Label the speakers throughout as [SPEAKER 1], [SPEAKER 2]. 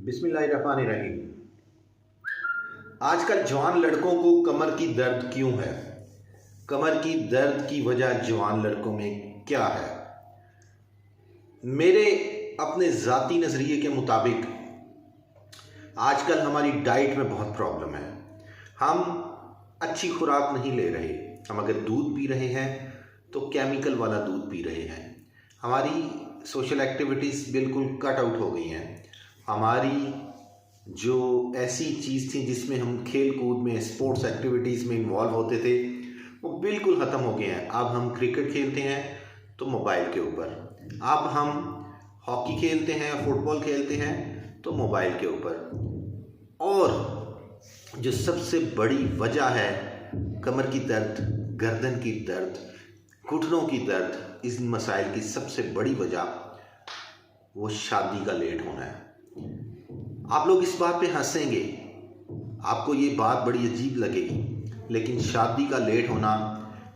[SPEAKER 1] बिस्मिल्लाहिर्रहमानिर्रहीम। आजकल जवान लड़कों को कमर की दर्द क्यों है? कमर की दर्द की वजह जवान लड़कों में क्या है? मेरे अपने ज़ाती नज़रिए के मुताबिक आजकल हमारी डाइट में बहुत प्रॉब्लम है। हम अच्छी खुराक नहीं ले रहे। हम अगर दूध पी रहे हैं तो केमिकल वाला दूध पी रहे हैं। हमारी सोशल एक्टिविटीज़ बिल्कुल कट आउट हो गई हैं। हमारी जो ऐसी चीज़ थी जिसमें हम खेल कूद में, स्पोर्ट्स एक्टिविटीज़ में इन्वॉल्व होते थे, वो बिल्कुल ख़त्म हो गए हैं। अब हम क्रिकेट खेलते हैं तो मोबाइल के ऊपर, अब हम हॉकी खेलते हैं, फुटबॉल खेलते हैं तो मोबाइल के ऊपर। और जो सबसे बड़ी वजह है कमर की दर्द, गर्दन की दर्द, घुटनों की दर्द, इस मसाइल की सबसे बड़ी वजह वो शादी का लेट होना है। आप लोग इस बात पे हंसेंगे, आपको ये बात बड़ी अजीब लगेगी, लेकिन शादी का लेट होना,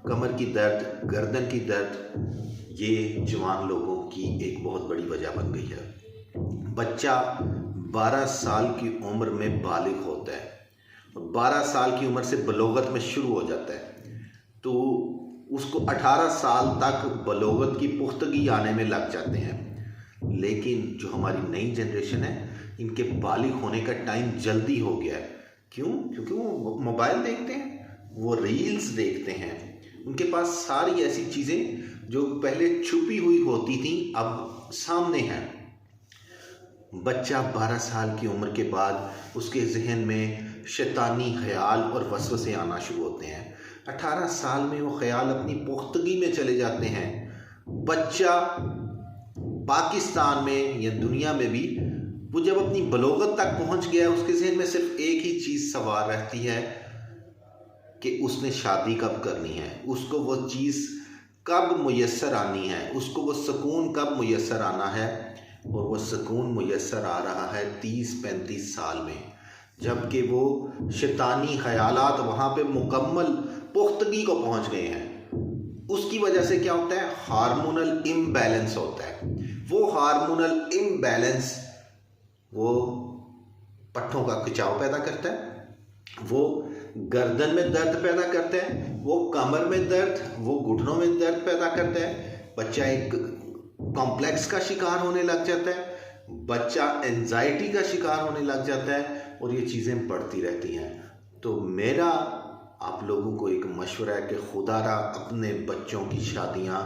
[SPEAKER 1] कमर की दर्द, गर्दन की दर्द, ये जवान लोगों की एक बहुत बड़ी वजह बन गई है। बच्चा 12 साल की उम्र में बालिग होता है और 12 साल की उम्र से बलोगत में शुरू हो जाता है, तो उसको 18 साल तक बलोगत की पुख्तगी आने में लग जाते हैं। लेकिन जो हमारी नई जनरेशन है, इनके बालिग होने का टाइम जल्दी हो गया है। क्यों? क्योंकि वो मोबाइल देखते हैं, वो रील्स देखते हैं। उनके पास सारी ऐसी चीज़ें जो पहले छुपी हुई होती थी अब सामने हैं। बच्चा 12 साल की उम्र के बाद उसके जहन में शैतानी ख्याल और वसवसे आना शुरू होते हैं। 18 साल में वो ख्याल अपनी पुख्तगी में चले जाते हैं। बच्चा पाकिस्तान में या दुनिया में भी वो जब अपनी बलोगत तक पहुंच गया, उसके जहन में सिर्फ एक ही चीज़ सवार रहती है कि उसने शादी कब करनी है, उसको वो चीज़ कब मुयस्सर आनी है, उसको वो सुकून कब मुयस्सर आना है। और वो सुकून मुयस्सर आ रहा है 30-35 साल में, जबकि वो शैतानी ख्यालात वहाँ पे मुकम्मल पुख्तगी को पहुँच गए हैं। उसकी वजह से क्या होता है? हार्मोनल इम्बैलेंस होता है। वो हार्मोनल इम्बैलेंस वो पट्ठों का खिंचाव पैदा करता है, वो गर्दन में दर्द पैदा करता है, वो कमर में दर्द, वो घुटनों में दर्द पैदा करता है। बच्चा एक कॉम्प्लेक्स का शिकार होने लग जाता है, बच्चा एंजाइटी का शिकार होने लग जाता है और ये चीज़ें बढ़ती रहती हैं। तो मेरा आप लोगों को एक मशवरा है कि खुदारा अपने बच्चों की शादियाँ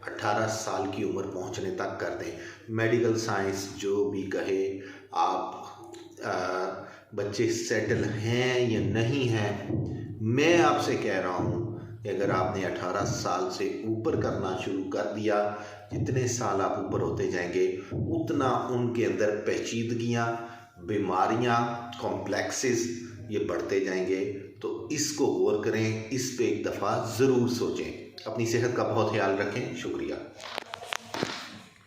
[SPEAKER 1] 18 साल की उम्र पहुंचने तक कर दें। मेडिकल साइंस जो भी कहे, आप बच्चे सेटल हैं या नहीं हैं, मैं आपसे कह रहा हूं कि अगर आपने 18 साल से ऊपर करना शुरू कर दिया, जितने साल आप ऊपर होते जाएंगे उतना उनके अंदर पेचीदगियाँ, बीमारियाँ, कॉम्प्लेक्सेस ये बढ़ते जाएंगे। तो इसको गौर करें, इस पे एक दफ़ा ज़रूर सोचें। अपनी सेहत का बहुत ख्याल रखें। शुक्रिया।